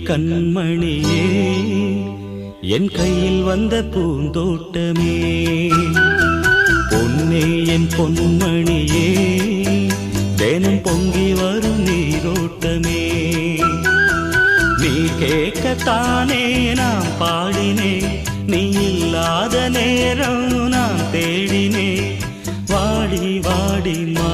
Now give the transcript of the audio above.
கண்மணியே என் கையில் வந்த பூந்தோட்டமே பொன்னே என் பொன்மணியே தினம் பொங்கி வரும் நீரோட்டமே நீ கேட்கத்தானே நான் பாடினேன் நீ இல்லாத நேரம் நான் தேடினேன் வாடி வாடி மா